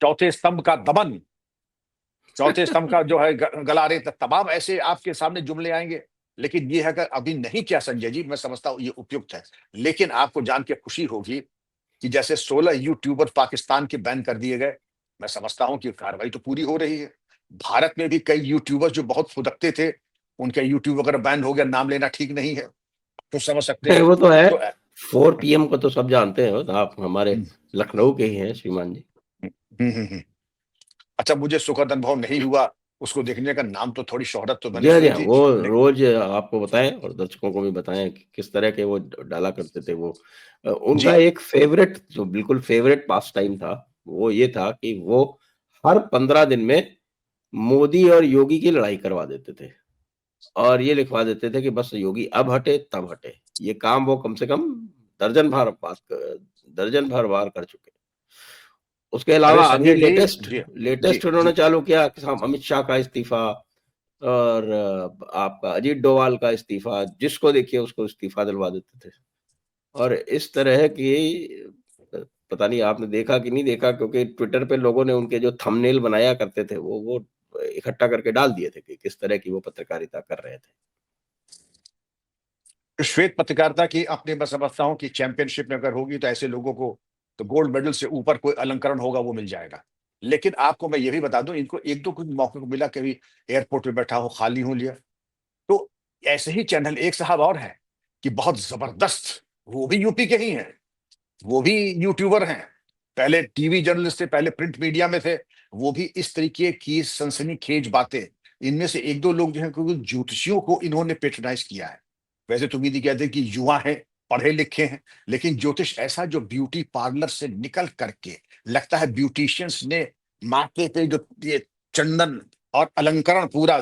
चौथे स्तंभ का दमन, चौथे स्तंभ का जो है गला रेत, तमाम ऐसे आपके सामने जुमले आएंगे। लेकिन ये है कि अभी नहीं किया संजय जी, मैं समझता हूं ये उपयुक्त है। लेकिन आपको जान के खुशी होगी कि जैसे 16 यूट्यूबर पाकिस्तान के बैन कर दिए गए, मैं समझता हूं कि कार्रवाई तो पूरी हो रही है। भारत में भी कई यूट्यूबर जो बहुत फुदकते थे, उनका यूट्यूब अगर बैन हो गया, नाम लेना ठीक नहीं है, तो समझ सकते हैं। वो तो है। तो 4 पीएम को तो सब जानते हो, तो आप हमारे हम्म, लखनऊ के ही हैं श्रीमान जी। हम्म। अच्छा, मुझे सुखद अनुभव नहीं हुआ उसको देखने का, नाम तो थोड़ी शोहरत तो जी बनी हाँ, जी हुई हाँ, थी। वो रोज आपको बताएं और दर्शकों को भी बताएं कि किस तरह के वो डाला करते थे वो। उनका जी, एक फेवरेट, जो बिल्कुल फेवरेट पास टाइम था, वो ये था कि वो हर 15 दिन में मोदी और योगी की लड़ाई करवा देते थे और ये लिखवा देते थे कि बस योगी अब हटे तब हटे। ये काम वो कम से कम दर्जन भर बार कर चुके। उसके अरे अलावा अभी संजय जी, लेटेस्ट जी, जी, लेटेस्ट उन्होंने जी, चालू किया कि साहब अमित शाह का इस्तीफा और आपका अजीत डोभाल का इस्तीफा, जिसको देखिए उसको इस्तीफा दिलवा देते थे। और इस तरह की पता नहीं आपने देखा कि नहीं देखा, क्योंकि ट्विटर पे लोगों ने उनके जो थंबनेल बनाया करते थे, वो इकट्ठा करके डाल दिए थे कि किस तरह की वो पत्रकारिता कर रहे थे। श्वेत पत्रकारिता की अपनी मैं समझता हूं कि चैंपियनशिप में अगर होगी तो ऐसे लोगों को तो गोल्ड मेडल से ऊपर कोई अलंकरण होगा वो मिल जाएगा। लेकिन आपको मैं ये भी बता दूं, इनको एक दो कुछ मौके को मिला, कभी एयरपोर्ट पे बैठा हो खाली हो लिया। तो ऐसे ही चैनल एक साहब और है कि बहुत जबरदस्त, वो भी यूपी के ही हैं, वो भी यूट्यूबर हैं, पहले टीवी जर्नलिस्ट थे, पहले प्रिंट मीडिया में थे। वो भी इस तरीके की सनसनीखेज बातें, इनमें से एक दो लोग जो है, क्योंकि ज्योतिषियों को इन्होंने पेट्रोनाइज किया है। वैसे तो उम्मीद कहते हैं कि युवा हैं, पढ़े लिखे हैं, लेकिन ज्योतिष ऐसा जो ब्यूटी पार्लर से निकल करके लगता है ब्यूटिशियंस ने माथे पे जो ये चंदन और अलंकरण पूरा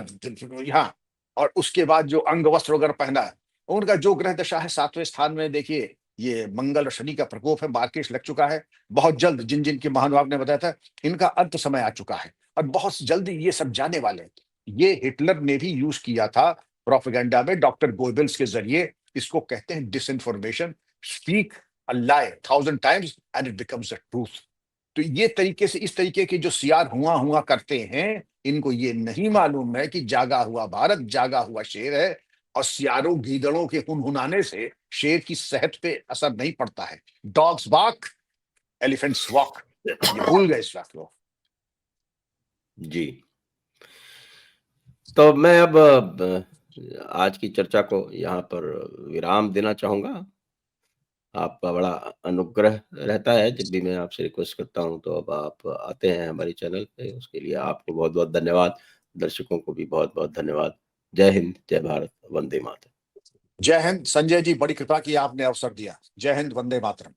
यहाँ, और उसके बाद जो अंग वस्त्र वगैरह पहना है, उनका जो ग्रह दशा है 7वें स्थान में, देखिए ये मंगल और शनि का प्रकोप है, मार्केट लग चुका है। बहुत जल्द जिन जिन के महानुभाव ने बताया था, इनका अंत समय आ चुका है और बहुत जल्द ये सब जाने वाले हैं। ये हिटलर ने भी यूज किया था प्रोपेगेंडा में, डॉक्टर गोबेल्स के जरिए। इसको कहते हैं disinformation. Speak a lie 1000 times and it becomes a truth. तो ये तरीके से, इस तरीके के जो सियार हुआ हुआ करते हैं, इनको ये नहीं मालूम है कि जागा हुआ भारत जागा हुआ शेर है, और सियारों गीदड़ों के हुनहुनाने से शेर की सेहत पे असर नहीं पड़ता है। डॉग्स बार्क, एलिफेंट्स वॉक, ये भूल गए इस बात को। जी। तो मैं अब आज की चर्चा को यहाँ पर विराम देना चाहूँगा। आपका बड़ा अनुग्रह रहता है जब भी मैं आपसे रिक्वेस्ट करता हूँ, तो अब आप आते हैं हमारे चैनल पे, उसके लिए आपको बहुत-बहुत धन्यवाद। दर्शकों को भी बहुत-बहुत धन्यवाद। जय हिंद, जय भारत, वंदे मातरम। जय हिंद संजय जी, बड़ी कृपा की आपने अवसर दिया। जय हिंद, वंदे मातरम।